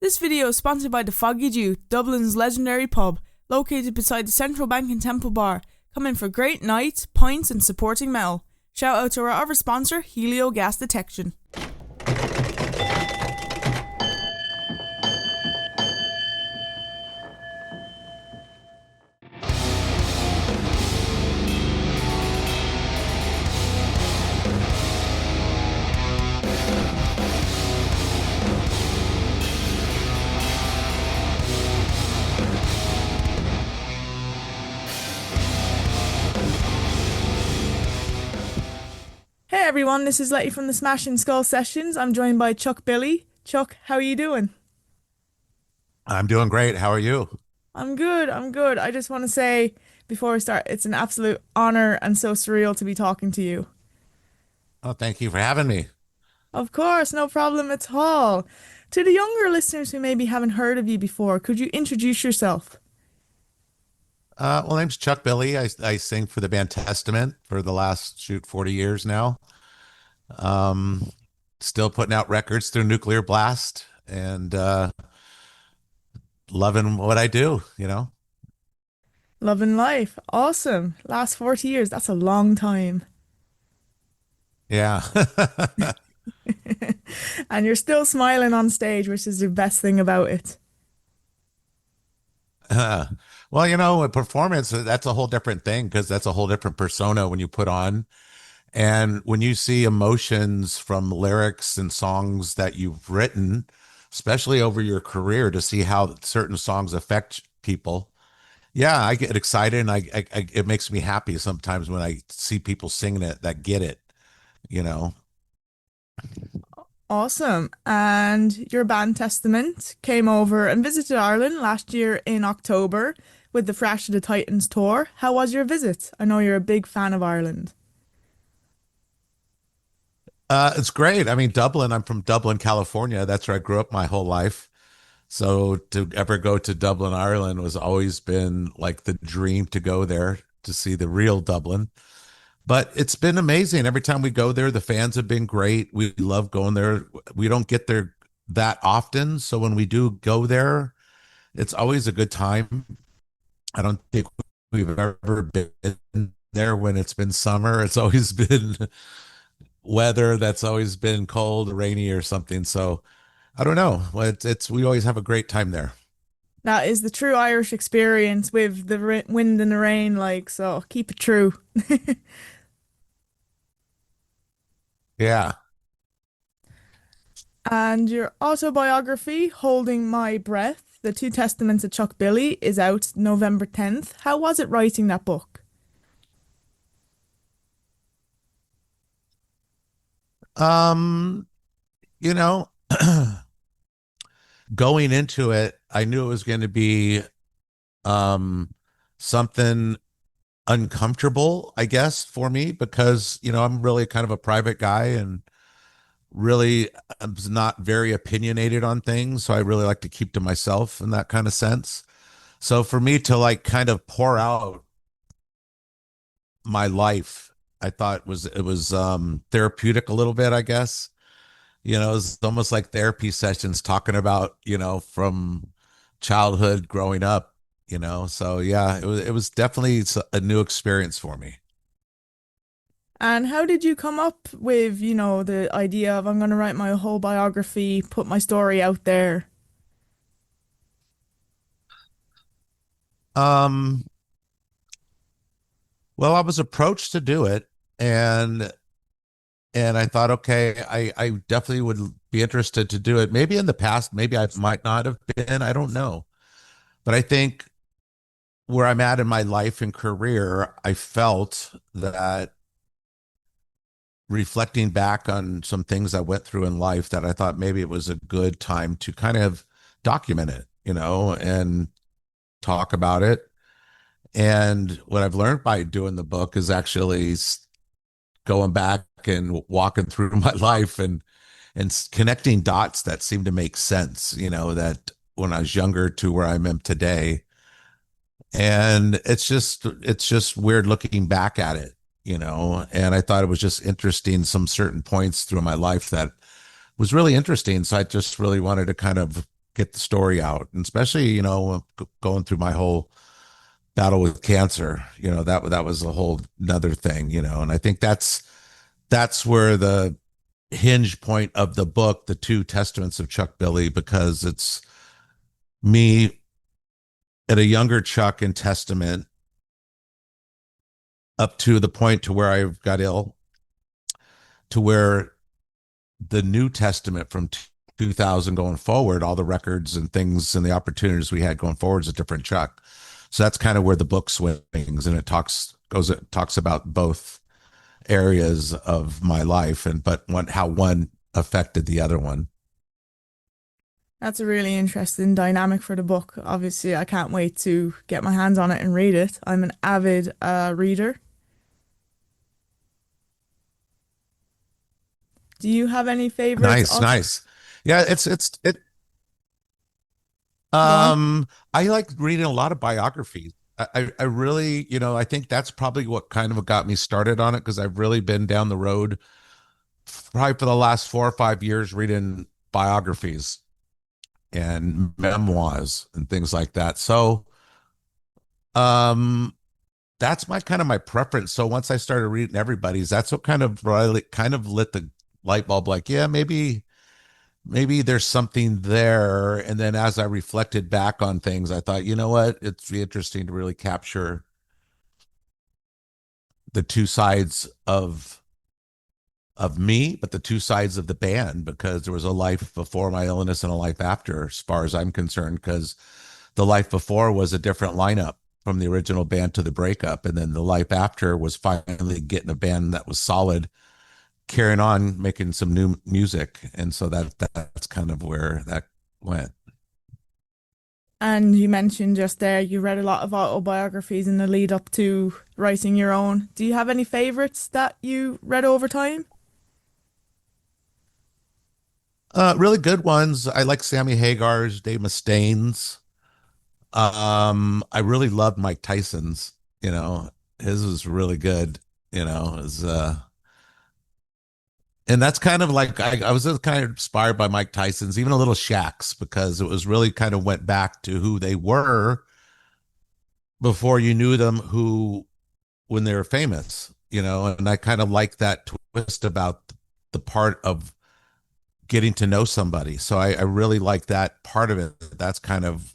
This video is sponsored by the Foggy Dew, Dublin's legendary pub, located beside the Central Bank and Temple Bar. Come in for great nights, pints and supporting metal. Shout out to our other sponsor, Helio Gas Detection. Hey everyone, this is Letty from the Smashing Skull Sessions. I'm joined by Chuck Billy. Chuck, how are you doing? I'm doing great. How are you? I'm good. I just want to say before we start, it's an absolute honor and so surreal to be talking to you. Oh, thank you for having me. Of course, no problem at all. To the younger listeners who maybe haven't heard of you before, could you introduce yourself? Well, my name's Chuck Billy. I sing for the band Testament for the last 40 years now. Um, Still putting out records through Nuclear Blast and loving what I do. Loving life. Awesome. Last 40 years, that's a long time. Yeah. And you're still smiling on stage, which is the best thing about it. Well, a performance, that's a whole different thing because that's a whole different persona when you put on. And when you see emotions from lyrics and songs that you've written, especially over your career, to see how certain songs affect people. Yeah, I get excited and it makes me happy sometimes when I see people singing it that get it, you know. Awesome. And your band Testament came over and visited Ireland last year in October with the Thrash of the Titans tour. How was your visit? I know you're a big fan of Ireland. It's great. I mean, Dublin, I'm from Dublin, California. That's where I grew up my whole life. So to ever go to Dublin, Ireland was always been like the dream to go there to see the real Dublin. But it's been amazing. Every time we go there, the fans have been great. We love going there. We don't get there that often. So when we do go there, it's always a good time. I don't think we've ever been there when it's been summer. It's always been weather that's always been cold, rainy, or something. So I don't know. Well, it's we always have a great time there. That is the true Irish experience with the wind and the rain, like, so keep it true. Yeah. And your autobiography, Holding My Breath, The Two Testaments of Chuck Billy, is out November 10th. How was it writing that book? Um, you know, Going into it, I knew it was going to be um something uncomfortable, I guess, for me because, I'm really kind of a private guy and really I'm not very opinionated on things, so I really like to keep to myself in that kind of sense. So for me to like kind of pour out my life, I thought it was therapeutic a little bit, I guess. It's almost like therapy sessions talking about, from childhood growing up, So yeah, it was definitely a new experience for me. And how did you come up with, the idea of I'm going to write my whole biography, put my story out there? Um, well, I was approached to do it and I thought, okay, I definitely would be interested to do it. Maybe in the past, maybe I might not have been, I don't know. But I think where I'm at in my life and career, I felt that reflecting back on some things I went through in life that I thought maybe it was a good time to kind of document it, and talk about it. And what I've learned by doing the book is actually going back and walking through my life and connecting dots that seem to make sense, that when I was younger to where I am today. And it's just weird looking back at it, and I thought it was just interesting some certain points through my life that was really interesting. So I just really wanted to kind of get the story out, and especially, going through my whole battle with cancer, that was a whole another thing, and I think that's where the hinge point of the book, The Two Testaments of Chuck Billy, because it's me at a younger Chuck in Testament up to the point to where I got ill, to where the New Testament from 2000 going forward, all the records and things and the opportunities we had going forward is a different Chuck. So that's kind of where the book swings, and it talks about both areas of my life, and but how one affected the other one. That's a really interesting dynamic for the book. Obviously, I can't wait to get my hands on it and read it. I'm an avid reader. Do you have any favorites? Nice, Also, nice. Yeah, it go on. I like reading a lot of biographies. I really, I think that's probably what kind of got me started on it, because I've really been down the road probably for the last 4 or 5 years reading biographies and memoirs and things like that. So, um, that's my kind of my preference. So once I started reading everybody's, that's what kind of lit the light bulb. Like, yeah, maybe there's something there. And then as I reflected back on things, I thought, you know what, it's be interesting to really capture the two sides of me, but the two sides of the band, because there was a life before my illness and a life after, as far as I'm concerned, because the life before was a different lineup from the original band to the breakup. And then the life after was finally getting a band that was solid, carrying on, making some new music. And so that's kind of where that went. And you mentioned just there you read a lot of autobiographies in the lead up to writing your own. Do you have any favorites that you read over time? Really good ones. I like Sammy Hagar's, Dave Mustaine's. I really loved Mike Tyson's, his was really good, is and that's kind of like I was just kind of inspired by Mike Tyson's, even a little Shaq's, because it was really kind of went back to who they were before you knew them, who when they were famous, and I kind of like that twist about the part of getting to know somebody. So I really like that part of it. That's kind of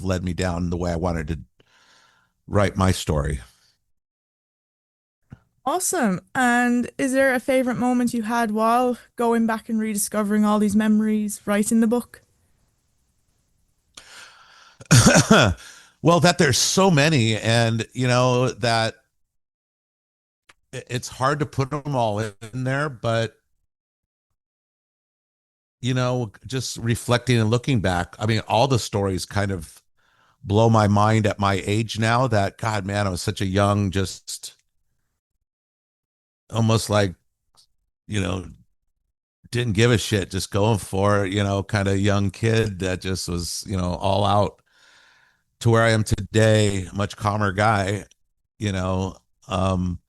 led me down the way I wanted to write my story. Awesome. And is there a favorite moment you had while going back and rediscovering all these memories, writing the book? Well, that there's so many, and that it's hard to put them all in there, but just reflecting and looking back, I mean, all the stories kind of blow my mind at my age now, that God, man, I was such a young, just almost like, you know, didn't give a shit, just going for it, kind of young kid that just was, all out, to where I am today, much calmer guy, you know. Um,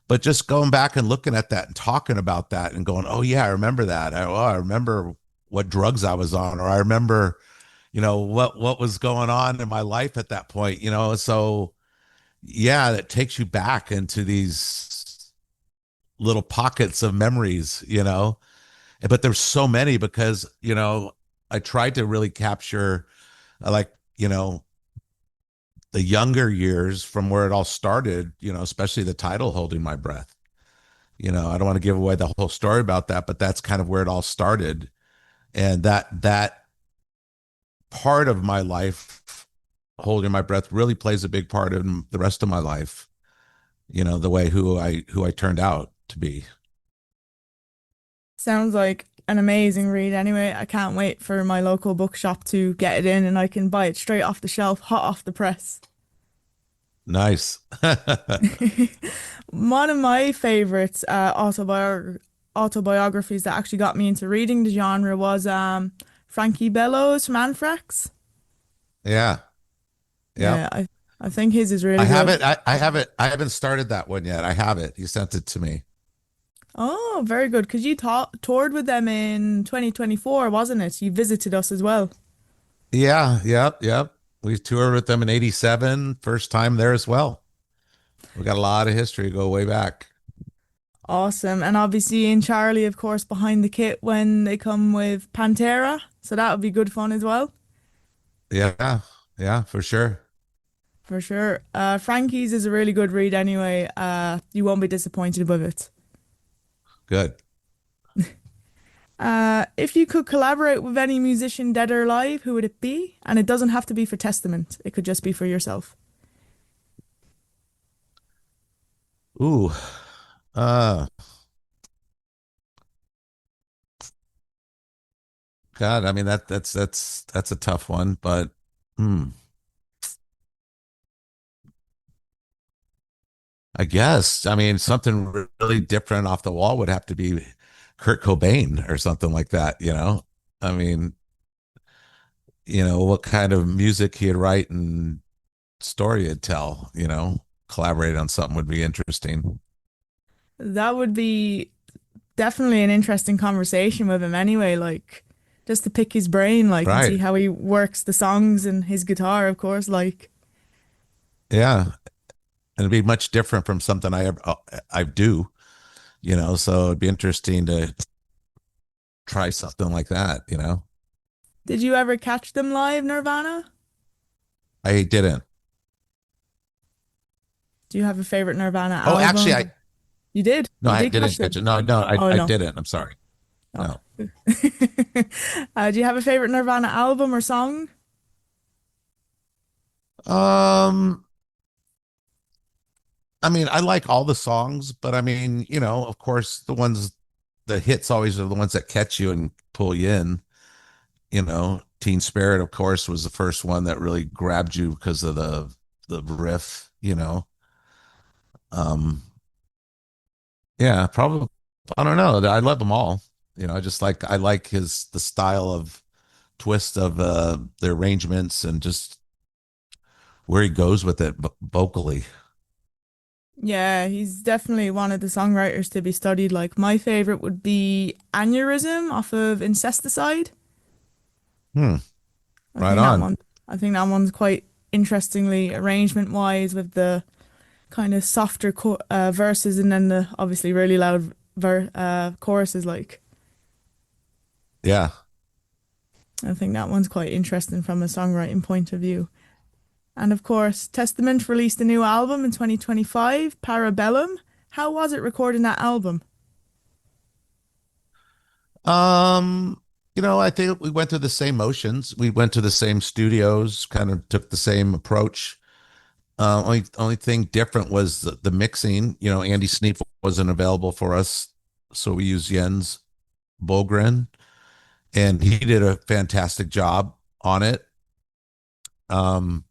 but just going back and looking at that and talking about that and going, oh yeah, I remember that. I remember what drugs I was on, or I remember, what was going on in my life at that point, So yeah, that takes you back into these little pockets of memories. But there's so many, because, I tried to really capture, like, the younger years from where it all started, especially the title Holding My Breath. I don't want to give away the whole story about that, but that's kind of where it all started. And that part of my life, holding my breath, really plays a big part in the rest of my life, the way who I turned out to be. Sounds like an amazing read anyway. I can't wait for my local bookshop to get it in and I can buy it straight off the shelf, hot off the press. Nice. One of my favorites autobiographies that actually got me into reading the genre was Frankie Bellows from Anthrax. Yeah. Yeah. I think his is I really good. haven't I haven't started that one yet. I have it. You sent it to me. Oh, very good. Because you toured with them in 2024, wasn't it? You visited us as well. Yeah, yep, yep. We toured with them in '87, first time there as well. We got a lot of history, go way back. Awesome. And obviously in Charlie, of course, behind the kit when they come with Pantera. So that would be good fun as well, Yeah, yeah, for sure. for sure. Frankie's is a really good read anyway. You won't be disappointed with it. Good. If you could collaborate with any musician, dead or alive, who would it be? And it doesn't have to be for Testament. It could just be for yourself. Ooh, uh, God, I mean that's a tough one, but hmm, I guess I mean something really different off the wall would have to be Kurt Cobain or something like that, you know? I mean, what kind of music he'd write and story he'd tell, collaborate on something would be interesting. That would be definitely an interesting conversation with him anyway, like just to pick his brain, like, and see Right. how he works the songs and his guitar, of course, like. Yeah. And it'd be much different from something I do, so it'd be interesting to try something like that. Did you ever catch them live, Nirvana? I didn't. Do you have a favorite Nirvana Oh, actually, album? You did. no, You I did catch didn't catch them. it. No, no, I, Oh I no. didn't. I'm sorry. Oh. No. Do you have a favorite Nirvana album or song? Um, I mean, I like all the songs, but I mean, of course, the hits always are the ones that catch you and pull you in. Teen Spirit, of course, was the first one that really grabbed you because of the riff. Um, yeah, probably. I don't know. I love them all. I like the style of twist of the arrangements and just where he goes with it vocally. Yeah, he's definitely one of the songwriters to be studied. Like my favorite would be Aneurysm off of Incesticide. Hmm. I Right think that on. one I think that one's quite interestingly arrangement wise with the kind of softer verses and then the obviously really loud choruses like. Yeah. I think that one's quite interesting from a songwriting point of view. And of course, Testament released a new album in 2025, Parabellum. How was it recording that album? Um, I think we went through the same motions. We went to the same studios, kind of took the same approach. Only thing different was the mixing. Andy Sneap wasn't available for us, so we used Jens Bogren, and he did a fantastic job on it. Um,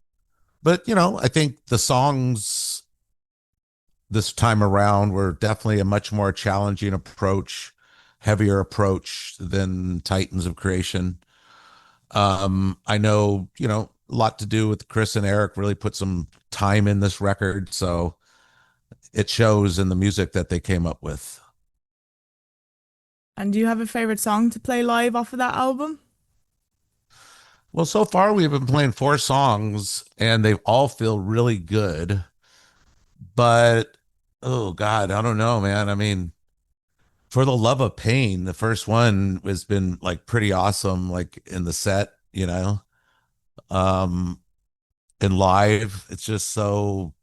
but I think the songs this time around were definitely a much more challenging approach, heavier approach than Titans of Creation. I know, a lot to do with Chris and Eric really put some time in this record, so it shows in the music that they came up with. And do you have a favorite song to play live off of that album? Well, so far we've been playing four songs and they all feel really good, but oh God, I don't know, man. I mean, For the Love of Pain, the first one has been like pretty awesome, like in the set. Um, and live, it's just so,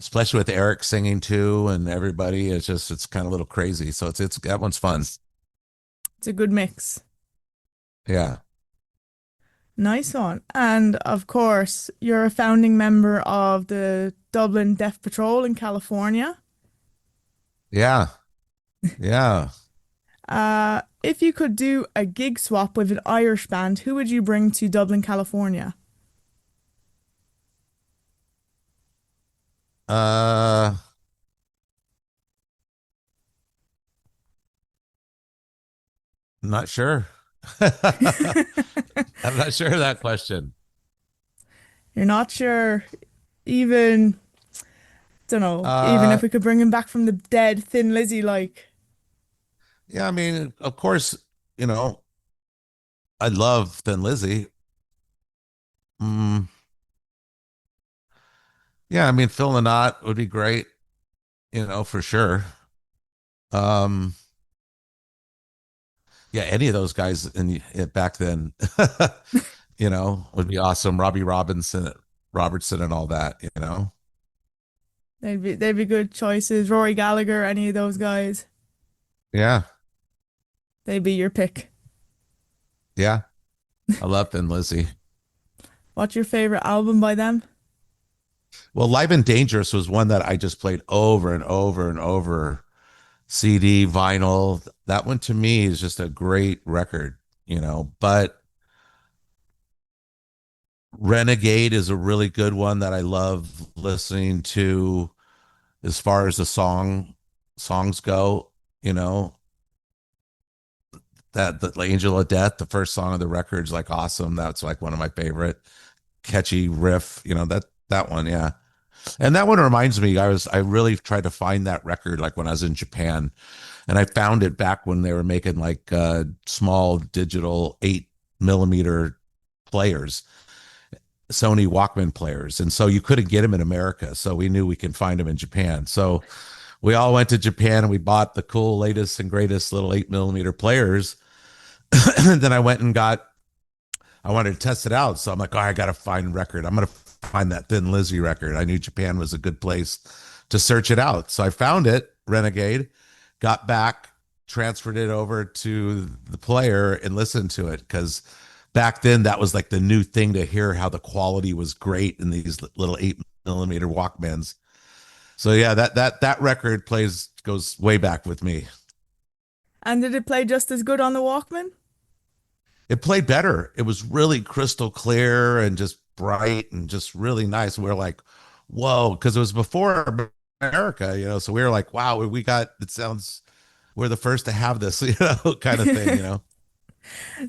especially with Eric singing too and everybody, it's kind of a little crazy. So it's that one's fun. It's a good mix. Yeah. Nice one. And of course, you're a founding member of the Dublin Deaf Patrol in California. Yeah. Yeah. If you could do a gig swap with an Irish band, who would you bring to Dublin, California? Uh, not sure. I'm not sure of that question. You're not sure even. Don't know. Even Uh, if we could bring him back from the dead, Thin Lizzy, like. yeah, I mean, of course, you know, I love Thin Lizzy. Mm, yeah, I mean, Phil the Knot would be great, for sure. Um, yeah, any of those guys back then, would be awesome. Robertson, and all that. They'd be good choices. Rory Gallagher, any of those guys, Yeah, they'd be your pick. yeah, I love Thin Lizzy. What's your favorite album by them? Well, Live and Dangerous was one that I just played over and over and over. CD, vinyl. That one to me is just a great record. But Renegade is a really good one that I love listening to as far as the songs go, you know. That the Angel of Death, the first song of the record is like awesome. That's like one of my favorite catchy riff, that one, yeah. And that one reminds me, I really tried to find that record like when I was in Japan, and I found it back when they were making like small digital 8 millimeter players, Sony Walkman players, and so you couldn't get them in America. So we knew we could find them in Japan. So we all went to Japan and we bought the cool latest and greatest little 8 millimeter players. And then I wanted to test it out. So I'm like, oh, I got to find record. I'm going to find that Thin Lizzy record. I knew Japan was a good place to search it out. So I found it, Renegade, got back, transferred it over to the player and listened to it. Because back then that was like the new thing to hear how the quality was great in these little 8 millimeter Walkmans. So yeah, that record goes way back with me. And did it play just as good on the Walkman? It played better. It was really crystal clear and just bright and just really nice. We're like, whoa, because it was before America. So we were like, wow, it sounds, we're the first to have this, kind of thing.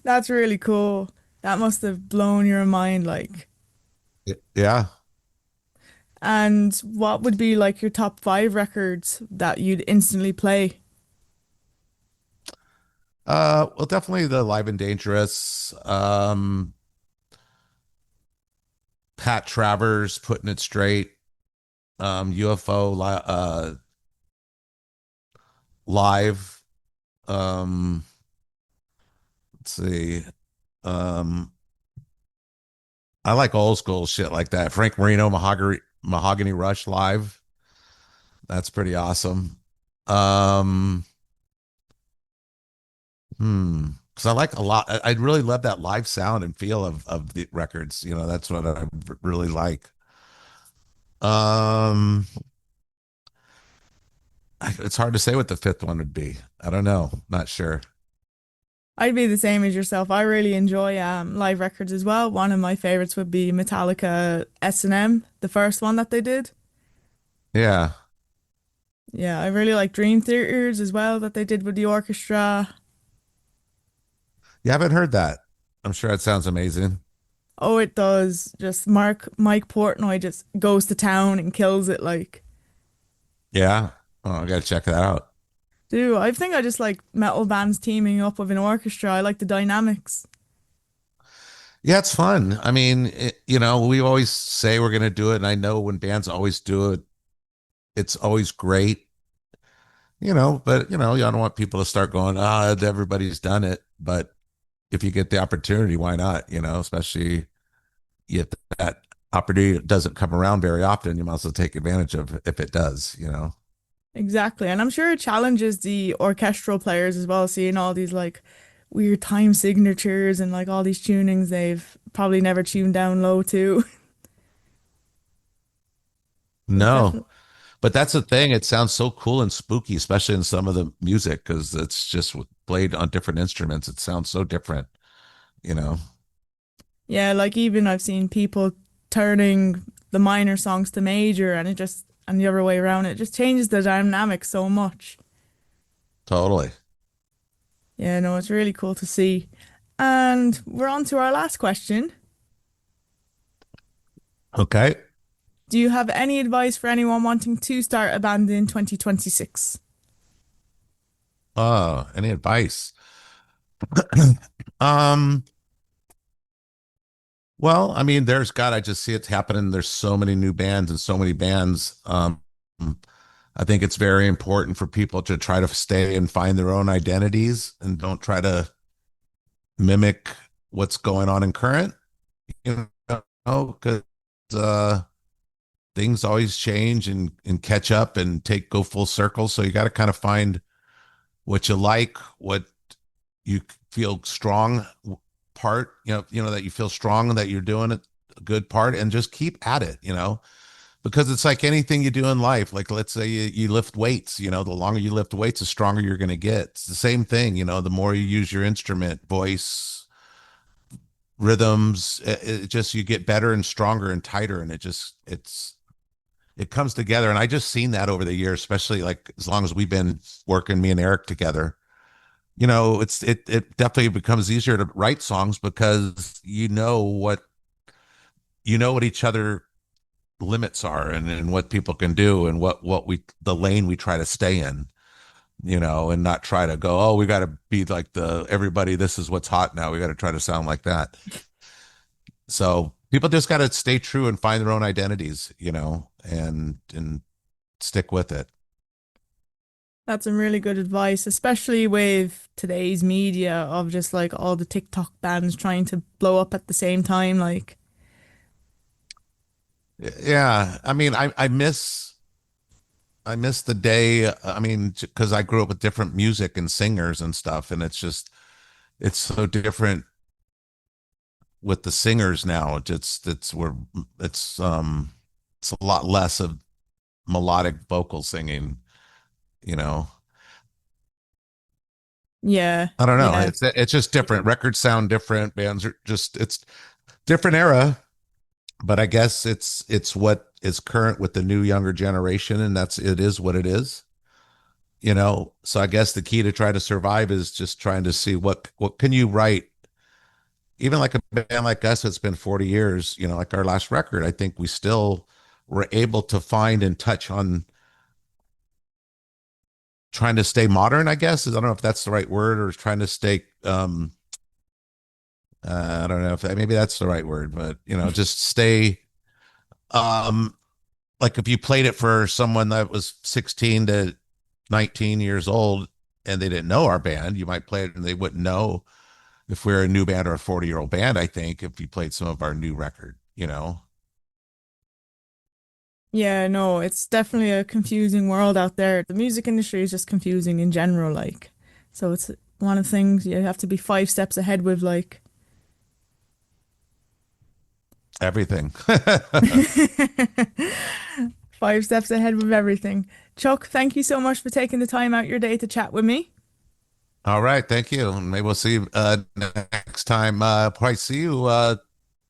That's really cool. That must have blown your mind, like. Yeah. And what would be like your top five records that you'd instantly play? Well, definitely the Live and Dangerous. Pat Travers putting it straight. UFO live. Let's see. Um, I like old school shit like that. Frank Marino, Mahogany Rush live. That's pretty awesome. Um, because I like a lot. I really love that live sound and feel of the records. That's what I really like. Um, it's hard to say what the fifth one would be. I don't know. Not sure. I'd be the same as yourself. I really enjoy live records as well. One of my favorites would be Metallica S&M, the first one that they did. Yeah. Yeah, I really like Dream Theaters as well that they did with the orchestra. You haven't heard that. I'm sure it sounds amazing. Oh, it does. Just Mike Portnoy just goes to town and kills it like. Yeah. Oh, I gotta check that out. Do I think I just like metal bands teaming up with an orchestra. I like the dynamics. Yeah, it's fun. I mean, we always say we're gonna do it, and I know when bands always do it, it's always great. But you don't want people to start going, everybody's done it. But if you get the opportunity, why not? Especially if that opportunity doesn't come around very often, you might as well take advantage of if it does. Exactly. And I'm sure it challenges the orchestral players as well, seeing all these like weird time signatures and like all these tunings they've probably never tuned down low to. So it's No, definitely, but that's the thing. It sounds so cool and spooky, especially in some of the music, because it's just played on different instruments. It sounds so different, you know. yeah, like even I've seen people turning the minor songs to major and the other way around. It just changes the dynamic so much. Totally. Yeah, no, it's really cool to see. And we're on to our last question. Okay. Do you have any advice for anyone wanting to start a band in 2026? Any advice? Um, well, I mean, I just see it happening. There's so many new bands and so many bands. I think it's very important for people to try to stay and find their own identities and don't try to mimic what's going on in current, you know, because uh, things always change and catch up and go full circle. So you got to kind of find what you like, what you feel strong part, that you feel strong that you're doing a good part and just keep at it, because it's like anything you do in life. Like, let's say you lift weights, the longer you lift weights, the stronger you're going to get. It's the same thing, the more you use your instrument, voice, rhythms, it just, you get better and stronger and tighter. And it comes together. And I just seen that over the years, especially like as long as we've been working, me and Eric together. It definitely becomes easier to write songs because you know what each other limits are, and what people can do, and the lane we try to stay in, and not try to go, oh, we got to be like the everybody, this is what's hot now, we got to try to sound like that. So people just got to stay true and find their own identities, and stick with it. That's some really good advice, especially with today's media of just like all the TikTok bands trying to blow up at the same time. Like, Yeah, I mean, I miss the day. I mean, because I grew up with different music and singers and stuff, and it's so different with the singers now. It's a lot less of melodic vocal singing, you know. yeah, I don't know. yeah, It's just different. Records sound different. Bands are just, it's different era, but I guess it's what is current with the new younger generation, and it is what it is. So I guess the key to try to survive is just trying to see what can you write. Even like a band like us that's been 40 years, like our last record, I think we still were able to find and touch on trying to stay modern, I guess. I don't know if that's the right word, or trying to stay I don't know if maybe that's the right word, but just stay um like if you played it for someone that was 16 to 19 years old and they didn't know our band, you might play it and they wouldn't know if we're a new band or a 40-year-old band. I think if you played some of our new record. yeah. No, it's definitely a confusing world out there. The music industry is just confusing in general, like, so it's one of the things you have to be 5 steps ahead with, like. Everything. 5 steps ahead with everything. Chuck, thank you so much for taking the time out your day to chat with me. All right, thank you. And maybe we'll see you next time. Probably see you.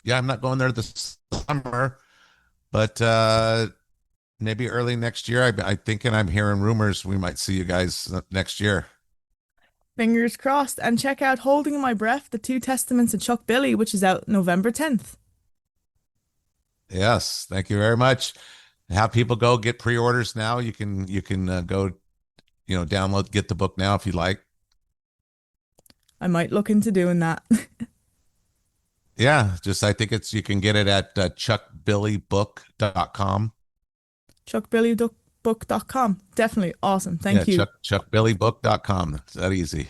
Yeah, I'm not going there this summer, but maybe early next year. I thinking I'm hearing rumors we might see you guys next year. Fingers crossed. And check out Holding My Breath, the Two Testaments of Chuck Billy, which is out November 10th. Yes, thank you very much. Have people go get pre-orders now. You can go, download, get the book now if you like. I might look into doing that. Yeah, just I think you can get it at chuckbillybook.com. chuckbillybook.com. Definitely awesome. Yeah, Thank you. chuckbillybook.com. It's that easy.